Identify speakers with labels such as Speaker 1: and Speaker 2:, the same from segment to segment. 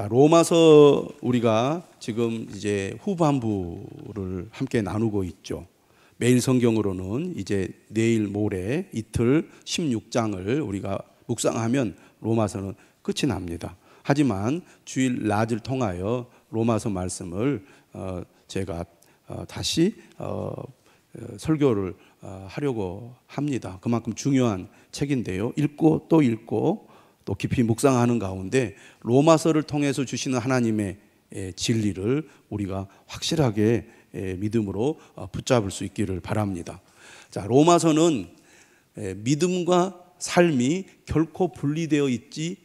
Speaker 1: 자, 로마서 우리가 지금 이제 후반부를 함께 나누고 있죠. 매일 성경으로는 이제 내일 모레 이틀 16장을 우리가 묵상하면 로마서는 끝이 납니다. 하지만 주일 낮을 통하여 로마서 말씀을 제가 다시 설교를 하려고 합니다. 그만큼 중요한 책인데요. 읽고 또 깊이 묵상하는 가운데 로마서를 통해서 주시는 하나님의 진리를 우리가 확실하게 믿음으로 붙잡을 수 있기를 바랍니다. 자, 로마서는 믿음과 삶이 결코 분리되어 있지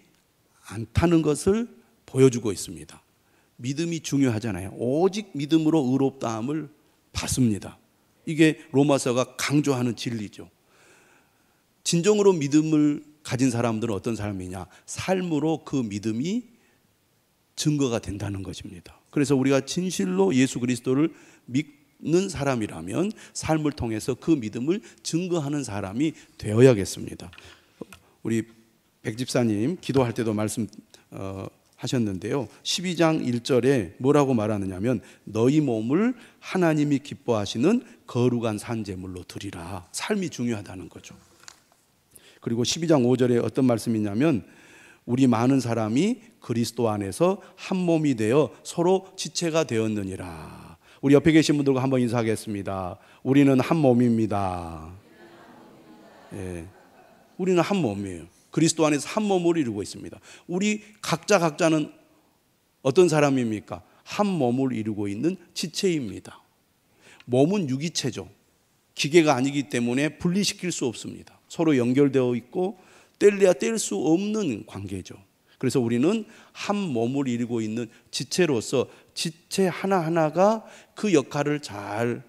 Speaker 1: 않다는 것을 보여주고 있습니다. 믿음이 중요하잖아요. 오직 믿음으로 의롭다함을 받습니다. 이게 로마서가 강조하는 진리죠. 진정으로 믿음을 가진 사람들은 어떤 사람이냐? 삶으로 그 믿음이 증거가 된다는 것입니다. 그래서 우리가 진실로 예수 그리스도를 믿는 사람이라면 삶을 통해서 그 믿음을 증거하는 사람이 되어야겠습니다. 우리 백집사님 기도할 때도 말씀 하셨는데요. 12장 1절에 뭐라고 말하느냐면 너희 몸을 하나님이 기뻐하시는 거룩한 산제물로 드리라. 삶이 중요하다는 거죠. 그리고 12장 5절에 어떤 말씀이 있냐면 우리 많은 사람이 그리스도 안에서 한 몸이 되어 서로 지체가 되었느니라. 우리 옆에 계신 분들과 한번 인사하겠습니다. 우리는 한 몸입니다. 예, 우리는 한 몸이에요. 그리스도 안에서 한 몸을 이루고 있습니다. 우리 각자는 어떤 사람입니까? 한 몸을 이루고 있는 지체입니다. 몸은 유기체죠. 기계가 아니기 때문에 분리시킬 수 없습니다. 서로 연결되어 있고 뗄래야 뗄 수 없는 관계죠. 그래서 우리는 한 몸을 이루고 있는 지체로서 지체 하나하나가 그 역할을 잘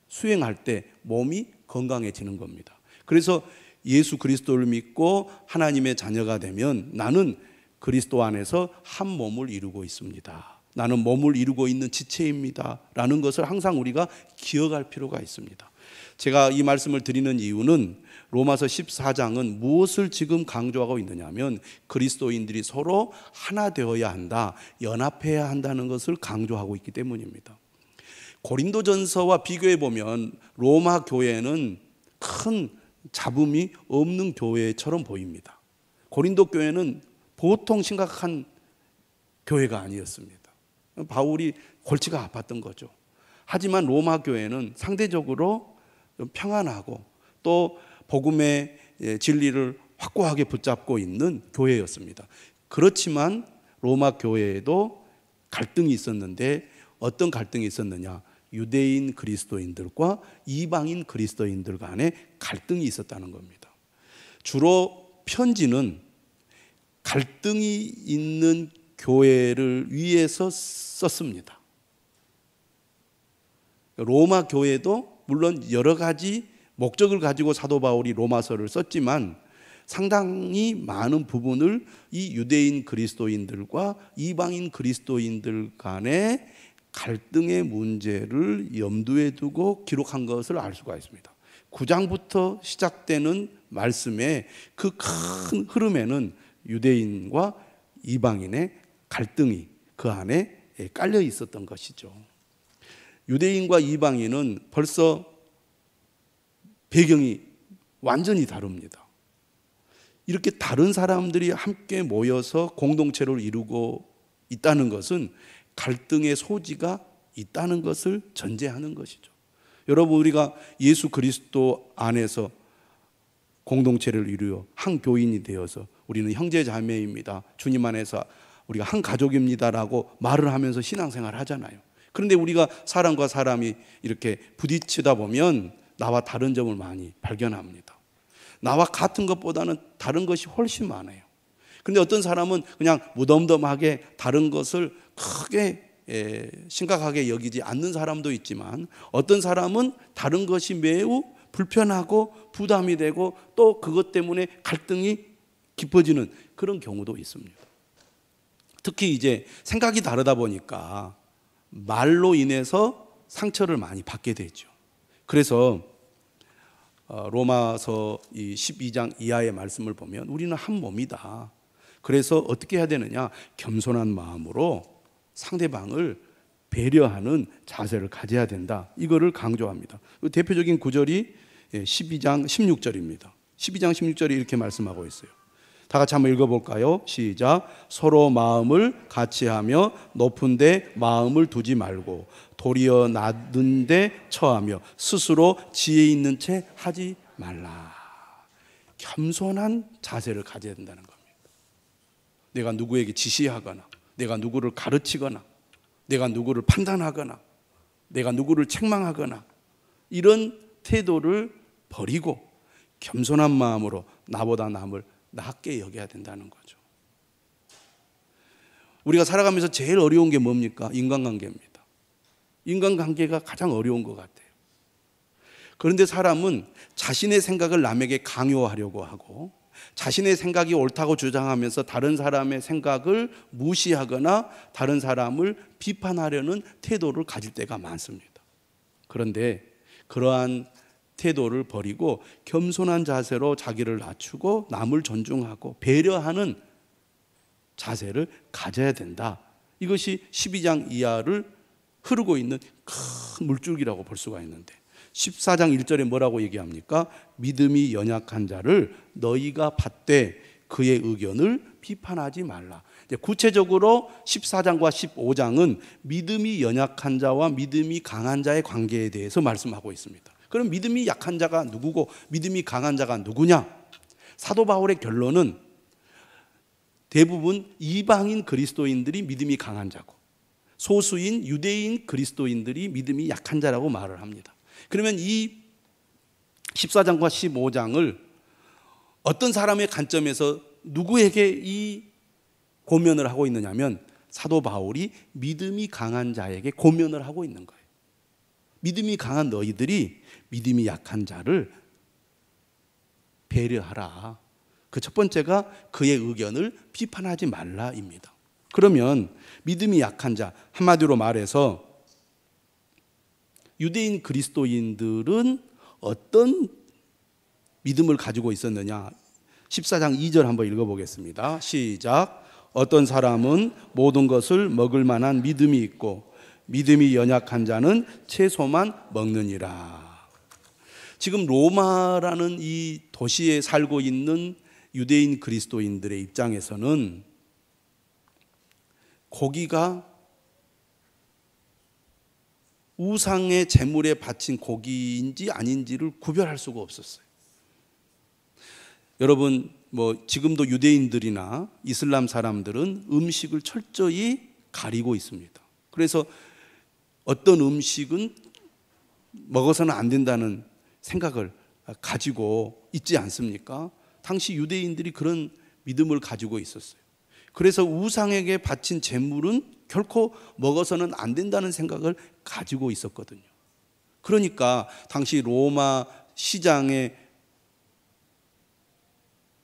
Speaker 1: 수행할 때 몸이 건강해지는 겁니다. 그래서 예수 그리스도를 믿고 하나님의 자녀가 되면 나는 그리스도 안에서 한 몸을 이루고 있습니다. 나는 몸을 이루고 있는 지체입니다. 라는 것을 항상 우리가 기억할 필요가 있습니다. 제가 이 말씀을 드리는 이유는 로마서 14장은 무엇을 지금 강조하고 있느냐면 그리스도인들이 서로 하나 되어야 한다, 연합해야 한다는 것을 강조하고 있기 때문입니다. 고린도전서와 비교해 보면 로마 교회는 큰 잡음이 없는 교회처럼 보입니다. 고린도 교회는 보통 심각한 교회가 아니었습니다. 바울이 골치가 아팠던 거죠. 하지만 로마 교회는 상대적으로 평안하고 또 복음의 진리를 확고하게 붙잡고 있는 교회였습니다. 그렇지만 로마 교회에도 갈등이 있었는데 어떤 갈등이 있었느냐? 유대인 그리스도인들과 이방인 그리스도인들 간에 갈등이 있었다는 겁니다. 주로 편지는 갈등이 있는 교회를 위해서 썼습니다. 로마 교회도 물론 여러 가지 목적을 가지고 사도 바울이 로마서를 썼지만 상당히 많은 부분을 이 유대인 그리스도인들과 이방인 그리스도인들 간의 갈등의 문제를 염두에 두고 기록한 것을 알 수가 있습니다. 9장부터 시작되는 말씀의 그 큰 흐름에는 유대인과 이방인의 갈등이 그 안에 깔려 있었던 것이죠. 유대인과 이방인은 벌써 배경이 완전히 다릅니다. 이렇게 다른 사람들이 함께 모여서 공동체를 이루고 있다는 것은 갈등의 소지가 있다는 것을 전제하는 것이죠. 여러분, 우리가 예수 그리스도 안에서 공동체를 이루어 한 교인이 되어서 우리는 형제 자매입니다. 주님 안에서 우리가 한 가족입니다라고 말을 하면서 신앙생활을 하잖아요. 그런데 우리가 사람과 사람이 이렇게 부딪히다 보면 나와 다른 점을 많이 발견합니다. 나와 같은 것보다는 다른 것이 훨씬 많아요. 그런데 어떤 사람은 그냥 무덤덤하게 다른 것을 크게 심각하게 여기지 않는 사람도 있지만 어떤 사람은 다른 것이 매우 불편하고 부담이 되고 또 그것 때문에 갈등이 깊어지는 그런 경우도 있습니다. 특히 이제 생각이 다르다 보니까 말로 인해서 상처를 많이 받게 되죠. 그래서 로마서 이 12장 이하의 말씀을 보면 우리는 한 몸이다. 그래서 어떻게 해야 되느냐? 겸손한 마음으로 상대방을 배려하는 자세를 가져야 된다. 이거를 강조합니다. 대표적인 구절이 12장 16절입니다. 12장 16절이 이렇게 말씀하고 있어요. 다 같이 한번 읽어볼까요? 시작. 서로 마음을 같이하며 높은 데 마음을 두지 말고 도리어 낮은 데 처하며 스스로 지혜 있는 채 하지 말라. 겸손한 자세를 가져야 된다는 겁니다. 내가 누구에게 지시하거나 내가 누구를 가르치거나 내가 누구를 판단하거나 내가 누구를 책망하거나 이런 태도를 버리고 겸손한 마음으로 나보다 남을 낮게 여겨야 된다는 거죠. 우리가 살아가면서 제일 어려운 게 뭡니까? 인간관계입니다. 인간관계가 가장 어려운 것 같아요. 그런데 사람은 자신의 생각을 남에게 강요하려고 하고 자신의 생각이 옳다고 주장하면서 다른 사람의 생각을 무시하거나 다른 사람을 비판하려는 태도를 가질 때가 많습니다. 그런데 그러한 태도를 버리고 겸손한 자세로 자기를 낮추고 남을 존중하고 배려하는 자세를 가져야 된다. 이것이 12장 이하를 흐르고 있는 큰 물줄기라고 볼 수가 있는데 14장 1절에 뭐라고 얘기합니까? 믿음이 연약한 자를 너희가 받되 그의 의견을 비판하지 말라. 구체적으로 14장과 15장은 믿음이 연약한 자와 믿음이 강한 자의 관계에 대해서 말씀하고 있습니다. 그럼 믿음이 약한 자가 누구고 믿음이 강한 자가 누구냐? 사도 바울의 결론은 대부분 이방인 그리스도인들이 믿음이 강한 자고 소수인 유대인 그리스도인들이 믿음이 약한 자라고 말을 합니다. 그러면 이 14장과 15장을 어떤 사람의 관점에서 누구에게 이 고면을 하고 있느냐면 사도 바울이 믿음이 강한 자에게 고면을 하고 있는 거예요. 믿음이 강한 너희들이 믿음이 약한 자를 배려하라. 그 첫 번째가 그의 의견을 비판하지 말라입니다. 그러면 믿음이 약한 자, 한마디로 말해서 유대인 그리스도인들은 어떤 믿음을 가지고 있었느냐? 14장 2절 한번 읽어보겠습니다. 시작. 어떤 사람은 모든 것을 먹을 만한 믿음이 있고 믿음이 연약한 자는 채소만 먹느니라. 지금 로마라는 이 도시에 살고 있는 유대인 그리스도인들의 입장에서는 고기가 우상의 제물에 바친 고기인지 아닌지를 구별할 수가 없었어요. 여러분, 지금도 유대인들이나 이슬람 사람들은 음식을 철저히 가리고 있습니다. 그래서 어떤 음식은 먹어서는 안 된다는 생각을 가지고 있지 않습니까? 당시 유대인들이 그런 믿음을 가지고 있었어요. 그래서 우상에게 바친 제물은 결코 먹어서는 안 된다는 생각을 가지고 있었거든요. 그러니까 당시 로마 시장에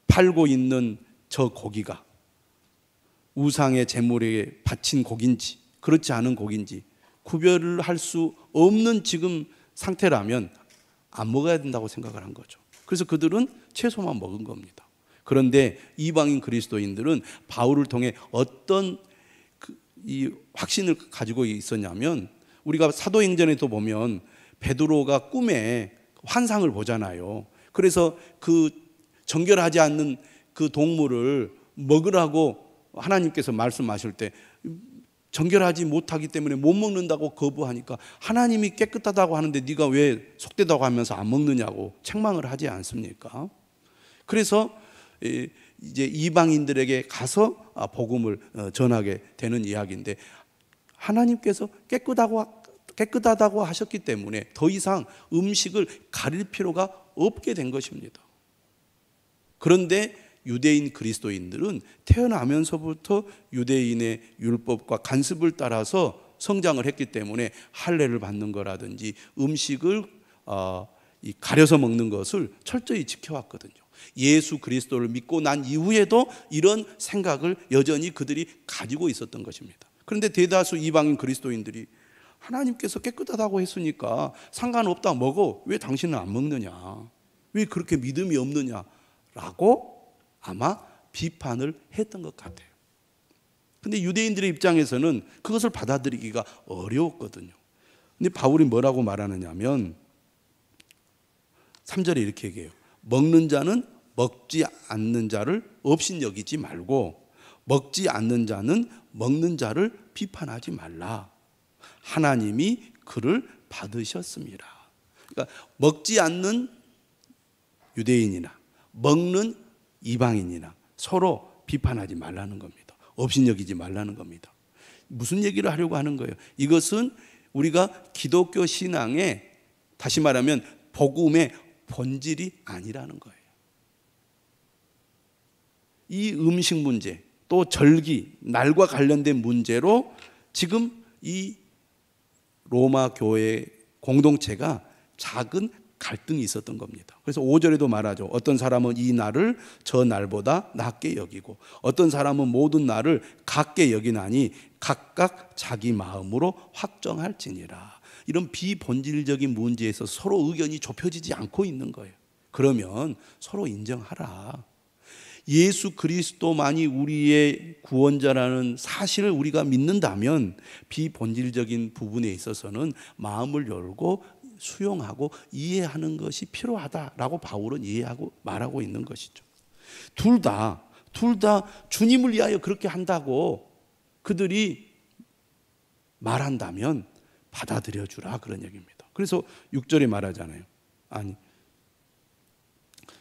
Speaker 1: 팔고 있는 저 고기가 우상의 제물에 바친 고기인지 그렇지 않은 고기인지 구별을 할 수 없는 지금 상태라면 안 먹어야 된다고 생각을 한 거죠. 그래서 그들은 채소만 먹은 겁니다. 그런데 이방인 그리스도인들은 바울을 통해 어떤 이 확신을 가지고 있었냐면 우리가 사도행전에도 보면 베드로가 꿈에 환상을 보잖아요. 그래서 그 정결하지 않는 그 동물을 먹으라고 하나님께서 말씀하실 때 정결하지 못하기 때문에 못 먹는다고 거부하니까 하나님이 깨끗하다고 하는데 네가 왜 속되다고 하면서 안 먹느냐고 책망을 하지 않습니까? 그래서 이제 이방인들에게 가서 복음을 전하게 되는 이야기인데 하나님께서 깨끗하다고 하셨기 때문에 더 이상 음식을 가릴 필요가 없게 된 것입니다. 그런데 유대인 그리스도인들은 태어나면서부터 유대인의 율법과 관습을 따라서 성장을 했기 때문에 할례를 받는 거라든지 음식을 가려서 먹는 것을 철저히 지켜왔거든요. 예수 그리스도를 믿고 난 이후에도 이런 생각을 여전히 그들이 가지고 있었던 것입니다. 그런데 대다수 이방인 그리스도인들이 하나님께서 깨끗하다고 했으니까 상관없다 먹어. 왜 당신은 안 먹느냐? 왜 그렇게 믿음이 없느냐라고 아마 비판을 했던 것 같아요. 근데 유대인들의 입장에서는 그것을 받아들이기가 어려웠거든요. 근데 바울이 뭐라고 말하느냐 하면 3절에 이렇게 얘기해요. 먹는 자는 먹지 않는 자를 업신여기지 말고 먹지 않는 자는 먹는 자를 비판하지 말라. 하나님이 그를 받으셨습니다. 그러니까 먹지 않는 유대인이나 먹는 이방인이나 서로 비판하지 말라는 겁니다. 업신여기지 말라는 겁니다. 무슨 얘기를 하려고 하는 거예요? 이것은 우리가 기독교 신앙의, 다시 말하면 복음의 본질이 아니라는 거예요. 이 음식 문제, 또 절기, 날과 관련된 문제로 지금 이 로마 교회 공동체가 작은 갈등이 있었던 겁니다. 그래서 5절에도 말하죠. 어떤 사람은 이 날을 저 날보다 낮게 여기고 어떤 사람은 모든 날을 같게 여기나니 각각 자기 마음으로 확정할지니라. 이런 비본질적인 문제에서 서로 의견이 좁혀지지 않고 있는 거예요. 그러면 서로 인정하라. 예수 그리스도만이 우리의 구원자라는 사실을 우리가 믿는다면 비본질적인 부분에 있어서는 마음을 열고 수용하고 이해하는 것이 필요하다라고 바울은 이해하고 말하고 있는 것이죠. 둘 다 주님을 위하여 그렇게 한다고 그들이 말한다면 받아들여 주라, 그런 얘기입니다. 그래서 6절에 말하잖아요. 아니,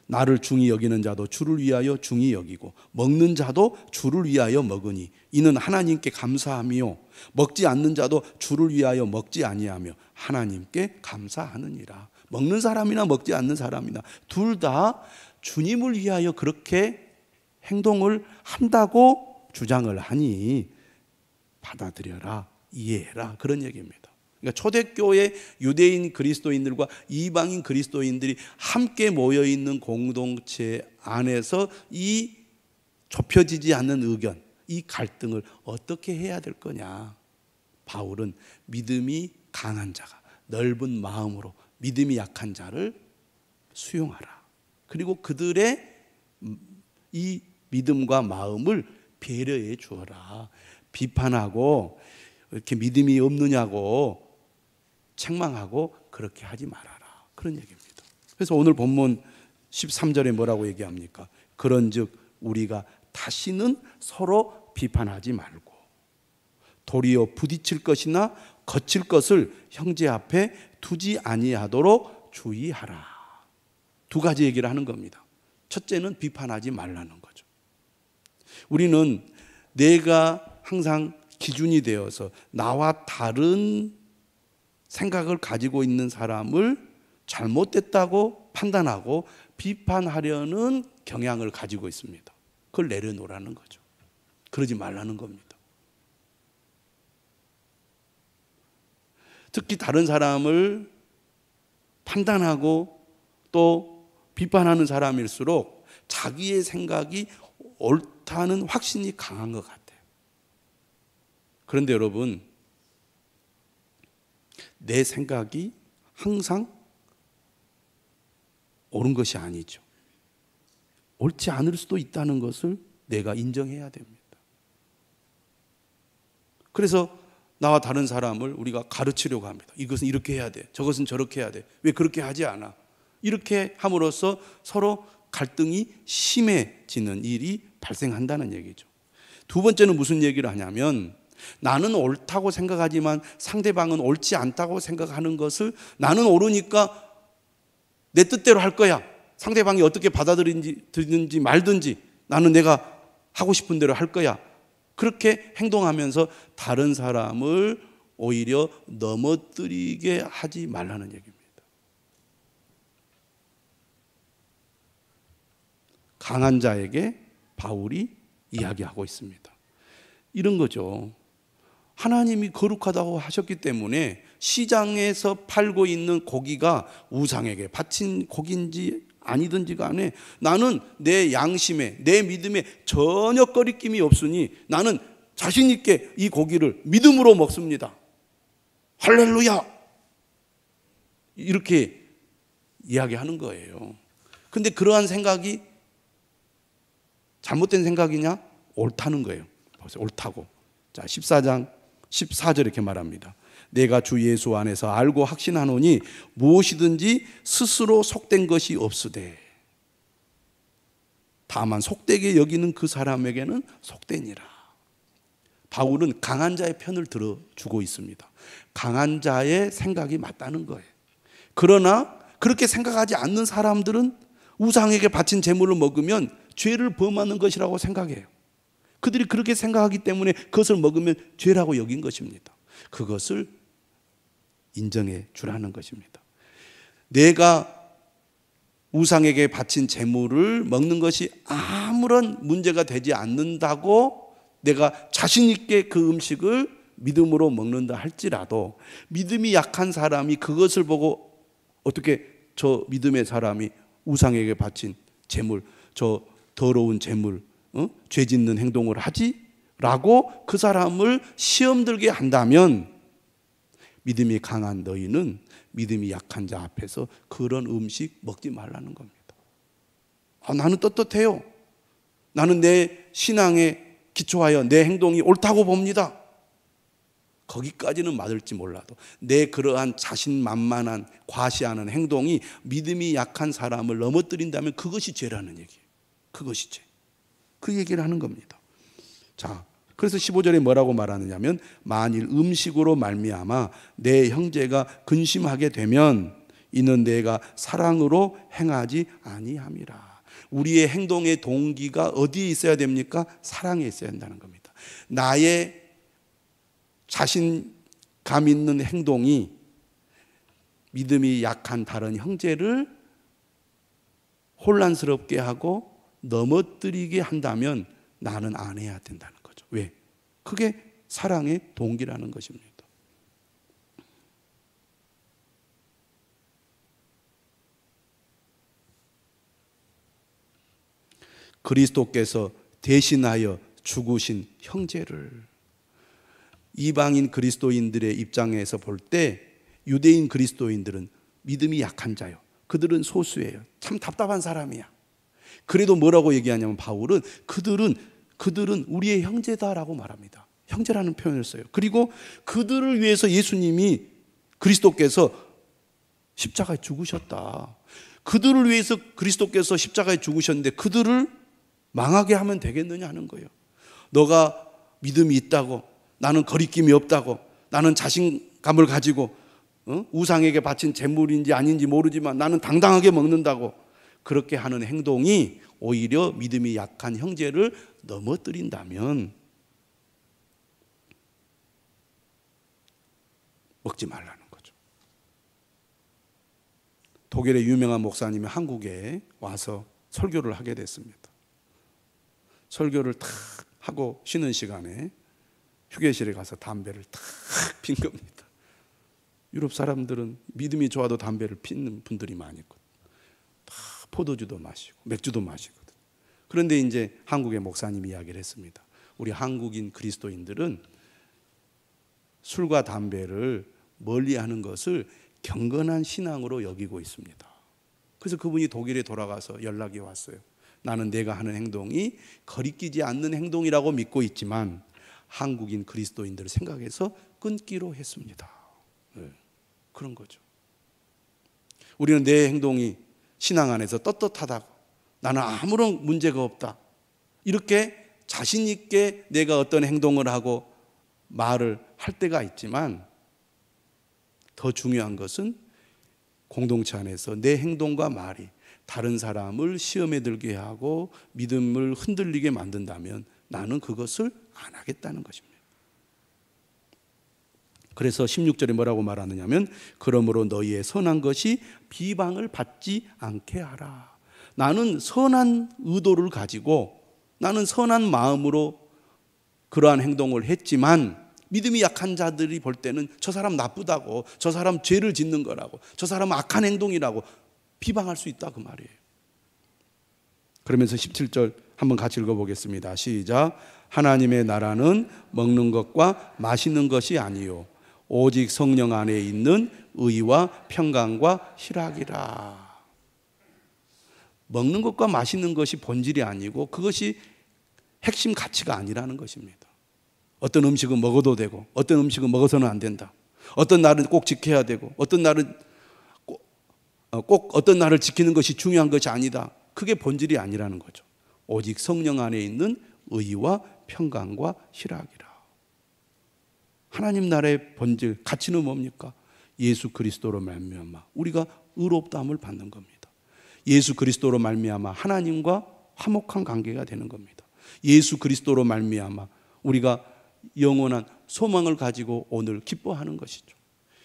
Speaker 1: 나를 중히 여기는 자도 주를 위하여 중히 여기고 먹는 자도 주를 위하여 먹으니 이는 하나님께 감사하며 먹지 않는 자도 주를 위하여 먹지 아니하며 하나님께 감사하느니라. 먹는 사람이나 먹지 않는 사람이나 둘 다 주님을 위하여 그렇게 행동을 한다고 주장을 하니 받아들여라, 이해해라, 그런 얘기입니다. 그러니까 초대교회 유대인 그리스도인들과 이방인 그리스도인들이 함께 모여있는 공동체 안에서 이 좁혀지지 않는 의견, 이 갈등을 어떻게 해야 될 거냐. 바울은 믿음이 강한 자가 넓은 마음으로 믿음이 약한 자를 수용하라. 그리고 그들의 이 믿음과 마음을 배려해 주어라. 비판하고 이렇게 믿음이 없느냐고 책망하고 그렇게 하지 말아라, 그런 얘기입니다. 그래서 오늘 본문 13절에 뭐라고 얘기합니까? 그런즉 우리가 다시는 서로 비판하지 말고 도리어 부딪힐 것이나 거칠 것을 형제 앞에 두지 아니하도록 주의하라. 두 가지 얘기를 하는 겁니다. 첫째는 비판하지 말라는 거죠. 우리는 내가 항상 기준이 되어서 나와 다른 생각을 가지고 있는 사람을 잘못됐다고 판단하고 비판하려는 경향을 가지고 있습니다. 그걸 내려놓으라는 거죠. 그러지 말라는 겁니다. 특히 다른 사람을 판단하고 또 비판하는 사람일수록 자기의 생각이 옳다는 확신이 강한 것 같아요. 그런데 여러분, 내 생각이 항상 옳은 것이 아니죠. 옳지 않을 수도 있다는 것을 내가 인정해야 됩니다. 그래서 나와 다른 사람을 우리가 가르치려고 합니다. 이것은 이렇게 해야 돼, 저것은 저렇게 해야 돼, 왜 그렇게 하지 않아? 이렇게 함으로써 서로 갈등이 심해지는 일이 발생한다는 얘기죠. 두 번째는 무슨 얘기를 하냐면, 나는 옳다고 생각하지만 상대방은 옳지 않다고 생각하는 것을 나는 옳으니까 내 뜻대로 할 거야. 상대방이 어떻게 받아들이든지 말든지 나는 내가 하고 싶은 대로 할 거야. 그렇게 행동하면서 다른 사람을 오히려 넘어뜨리게 하지 말라는 얘기입니다. 강한 자에게 바울이 이야기하고 있습니다. 이런 거죠. 하나님이 거룩하다고 하셨기 때문에 시장에서 팔고 있는 고기가 우상에게 바친 고기인지 아니든지 간에 나는 내 양심에, 내 믿음에 전혀 꺼리낌이 없으니 나는 자신 있게 이 고기를 믿음으로 먹습니다. 할렐루야! 이렇게 이야기하는 거예요. 근데 그러한 생각이 잘못된 생각이냐? 옳다는 거예요. 옳다고. 자, 14장 14절 이렇게 말합니다. 내가 주 예수 안에서 알고 확신하노니 무엇이든지 스스로 속된 것이 없으되 다만 속되게 여기는 그 사람에게는 속되니라. 바울은 강한 자의 편을 들어주고 있습니다. 강한 자의 생각이 맞다는 거예요. 그러나 그렇게 생각하지 않는 사람들은 우상에게 바친 제물을 먹으면 죄를 범하는 것이라고 생각해요. 그들이 그렇게 생각하기 때문에 그것을 먹으면 죄라고 여긴 것입니다. 그것을 인정해 주라는 것입니다. 내가 우상에게 바친 제물을 먹는 것이 아무런 문제가 되지 않는다고 내가 자신 있게 그 음식을 믿음으로 먹는다 할지라도 믿음이 약한 사람이 그것을 보고 어떻게 저 믿음의 사람이 우상에게 바친 제물, 저 더러운 제물, 죄 짓는 행동을 하지? 라고 그 사람을 시험 들게 한다면 믿음이 강한 너희는 믿음이 약한 자 앞에서 그런 음식 먹지 말라는 겁니다. 나는 떳떳해요. 나는 내 신앙에 기초하여 내 행동이 옳다고 봅니다. 거기까지는 맞을지 몰라도 내 그러한 자신만만한 과시하는 행동이 믿음이 약한 사람을 넘어뜨린다면 그것이 죄라는 얘기예요. 그것이 죄. 그 얘기를 하는 겁니다. 자, 그래서 15절에 뭐라고 말하느냐면 만일 음식으로 말미암아 내 형제가 근심하게 되면 이는 내가 사랑으로 행하지 아니함이라. 우리의 행동의 동기가 어디에 있어야 됩니까? 사랑에 있어야 한다는 겁니다. 나의 자신감 있는 행동이 믿음이 약한 다른 형제를 혼란스럽게 하고 넘어뜨리게 한다면 나는 안 해야 된다는 거죠. 왜? 그게 사랑의 동기라는 것입니다. 그리스도께서 대신하여 죽으신 형제를 이방인 그리스도인들의 입장에서 볼 때 유대인 그리스도인들은 믿음이 약한 자요. 그들은 소수예요. 참 답답한 사람이야. 그래도 뭐라고 얘기하냐면 바울은 그들은 우리의 형제다라고 말합니다. 형제라는 표현을 써요. 그리고 그들을 위해서 예수님이 그리스도께서 십자가에 죽으셨다. 그들을 위해서 그리스도께서 십자가에 죽으셨는데 그들을 망하게 하면 되겠느냐 하는 거예요. 너가 믿음이 있다고, 나는 거리낌이 없다고, 나는 자신감을 가지고 우상에게 바친 제물인지 아닌지 모르지만 나는 당당하게 먹는다고 그렇게 하는 행동이 오히려 믿음이 약한 형제를 넘어뜨린다면 먹지 말라는 거죠. 독일의 유명한 목사님이 한국에 와서 설교를 하게 됐습니다. 설교를 탁 하고 쉬는 시간에 휴게실에 가서 담배를 탁 핀 겁니다. 유럽 사람들은 믿음이 좋아도 담배를 피는 분들이 많이 있거든요. 다 포도주도 마시고 맥주도 마시거든요. 그런데 이제 한국의 목사님이 이야기를 했습니다. 우리 한국인 그리스도인들은 술과 담배를 멀리하는 것을 경건한 신앙으로 여기고 있습니다. 그래서 그분이 독일에 돌아가서 연락이 왔어요. 나는 내가 하는 행동이 거리끼지 않는 행동이라고 믿고 있지만 한국인 그리스도인들을 생각해서 끊기로 했습니다. 네, 그런 거죠. 우리는 내 행동이 신앙 안에서 떳떳하다고, 나는 아무런 문제가 없다, 이렇게 자신 있게 내가 어떤 행동을 하고 말을 할 때가 있지만 더 중요한 것은 공동체 안에서 내 행동과 말이 다른 사람을 시험에 들게 하고 믿음을 흔들리게 만든다면 나는 그것을 안 하겠다는 것입니다. 그래서 16절에 뭐라고 말하느냐면 그러므로 너희의 선한 것이 비방을 받지 않게 하라. 나는 선한 의도를 가지고 나는 선한 마음으로 그러한 행동을 했지만 믿음이 약한 자들이 볼 때는 저 사람 나쁘다고, 저 사람 죄를 짓는 거라고, 저 사람은 악한 행동이라고 비방할 수 있다 그 말이에요. 그러면서 17절 한번 같이 읽어보겠습니다. 시작. 하나님의 나라는 먹는 것과 마시는 것이 아니요 오직 성령 안에 있는 의와 평강과 희락이라. 먹는 것과 마시는 것이 본질이 아니고 그것이 핵심 가치가 아니라는 것입니다. 어떤 음식은 먹어도 되고 어떤 음식은 먹어서는 안 된다. 어떤 날은 꼭 지켜야 되고 어떤 날은 꼭 어떤 날을 지키는 것이 중요한 것이 아니다. 그게 본질이 아니라는 거죠. 오직 성령 안에 있는 의와 평강과 희락이라. 하나님 나라의 본질, 가치는 뭡니까? 예수 그리스도로 말미암아 우리가 의롭다함을 받는 겁니다. 예수 그리스도로 말미암아 하나님과 화목한 관계가 되는 겁니다. 예수 그리스도로 말미암아 우리가 영원한 소망을 가지고 오늘 기뻐하는 것이죠.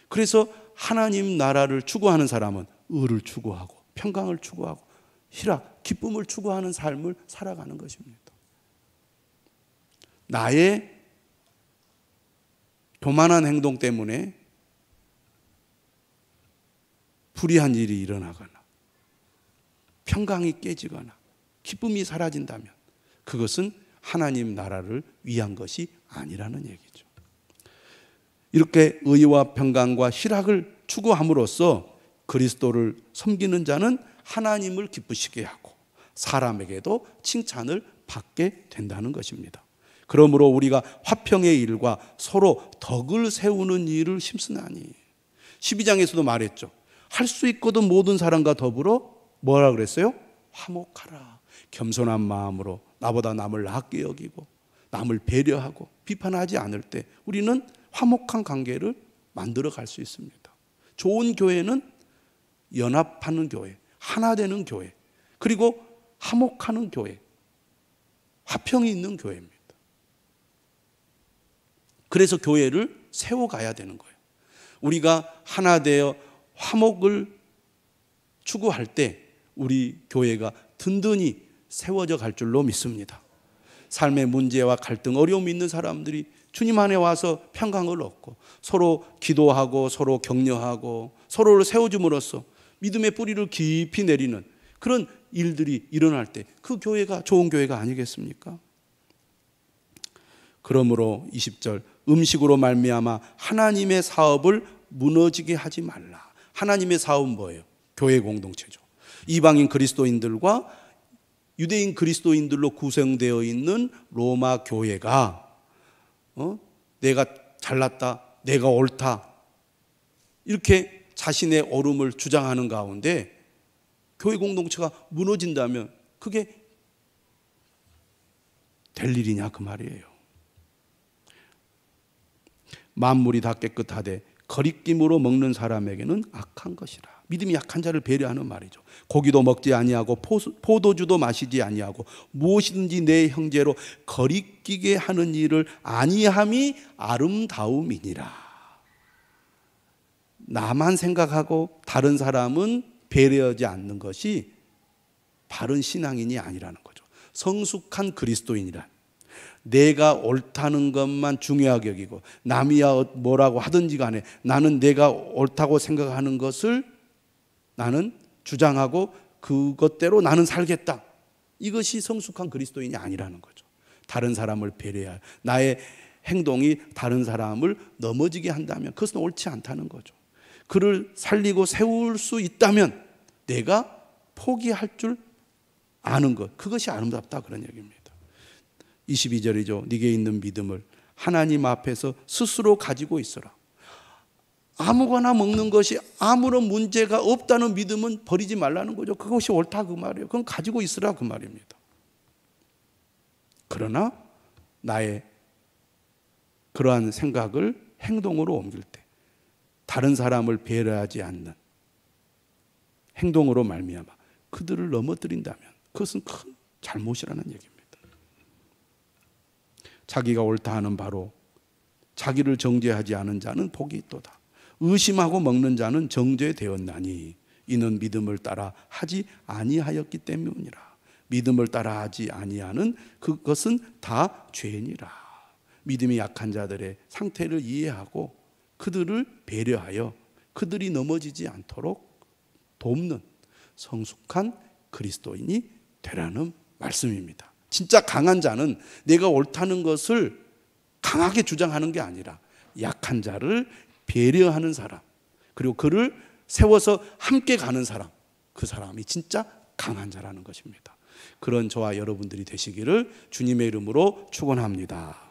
Speaker 1: 그래서 하나님 나라를 추구하는 사람은 의를 추구하고 평강을 추구하고 희락, 기쁨을 추구하는 삶을 살아가는 것입니다. 나의 교만한 행동 때문에 불의한 일이 일어나거나 평강이 깨지거나 기쁨이 사라진다면 그것은 하나님 나라를 위한 것이 아니라는 얘기죠. 이렇게 의와 평강과 희락을 추구함으로써 그리스도를 섬기는 자는 하나님을 기쁘시게 하고 사람에게도 칭찬을 받게 된다는 것입니다. 그러므로 우리가 화평의 일과 서로 덕을 세우는 일을 힘쓰나니 12장에서도 말했죠. 할 수 있거든 모든 사람과 더불어 뭐라 그랬어요? 화목하라. 겸손한 마음으로 나보다 남을 낮게 여기고 남을 배려하고 비판하지 않을 때 우리는 화목한 관계를 만들어 갈 수 있습니다. 좋은 교회는 연합하는 교회, 하나 되는 교회, 그리고 화목하는 교회, 화평이 있는 교회입니다. 그래서 교회를 세워가야 되는 거예요. 우리가 하나 되어 화목을 추구할 때 우리 교회가 든든히 세워져 갈 줄로 믿습니다. 삶의 문제와 갈등, 어려움이 있는 사람들이 주님 안에 와서 평강을 얻고 서로 기도하고 서로 격려하고 서로를 세워줌으로써 믿음의 뿌리를 깊이 내리는 그런 일들이 일어날 때 그 교회가 좋은 교회가 아니겠습니까? 그러므로 20절 음식으로 말미암아 하나님의 사업을 무너지게 하지 말라. 하나님의 사업은 뭐예요? 교회 공동체죠. 이방인 그리스도인들과 유대인 그리스도인들로 구성되어 있는 로마 교회가 내가 잘났다, 내가 옳다 이렇게 자신의 옳음을 주장하는 가운데 교회 공동체가 무너진다면 그게 될 일이냐 그 말이에요. 만물이 다 깨끗하되 거리낌으로 먹는 사람에게는 악한 것이라. 믿음이 약한 자를 배려하는 말이죠. 고기도 먹지 아니하고 포도주도 마시지 아니하고 무엇이든지 내 형제로 거리끼게 하는 일을 아니함이 아름다움이니라. 나만 생각하고 다른 사람은 배려하지 않는 것이 바른 신앙인이 아니라는 거죠. 성숙한 그리스도인이란 내가 옳다는 것만 중요하게 여기고 남이야 뭐라고 하든지 간에 나는 내가 옳다고 생각하는 것을 나는 주장하고 그것대로 나는 살겠다. 이것이 성숙한 그리스도인이 아니라는 거죠. 다른 사람을 배려해야 나의 행동이 다른 사람을 넘어지게 한다면 그것은 옳지 않다는 거죠. 그를 살리고 세울 수 있다면 내가 포기할 줄 아는 것, 그것이 아름답다 그런 얘기입니다. 22절이죠. 네게 있는 믿음을 하나님 앞에서 스스로 가지고 있어라. 아무거나 먹는 것이 아무런 문제가 없다는 믿음은 버리지 말라는 거죠. 그것이 옳다 그 말이에요. 그건 가지고 있으라 그 말입니다. 그러나 나의 그러한 생각을 행동으로 옮길 때 다른 사람을 배려하지 않는 행동으로 말미암아 그들을 넘어뜨린다면 그것은 큰 잘못이라는 얘기입니다. 자기가 옳다 하는 바로 자기를 정죄하지 않은 자는 복이 있도다. 의심하고 먹는 자는 정죄되었나니 이는 믿음을 따라 하지 아니하였기 때문이라. 믿음을 따라 하지 아니하는 그것은 다 죄니라. 믿음이 약한 자들의 상태를 이해하고 그들을 배려하여 그들이 넘어지지 않도록 돕는 성숙한 그리스도인이 되라는 말씀입니다. 진짜 강한 자는 내가 옳다는 것을 강하게 주장하는 게 아니라 약한 자를 배려하는 사람, 그리고 그를 세워서 함께 가는 사람, 그 사람이 진짜 강한 자라는 것입니다. 그런 저와 여러분들이 되시기를 주님의 이름으로 축원합니다.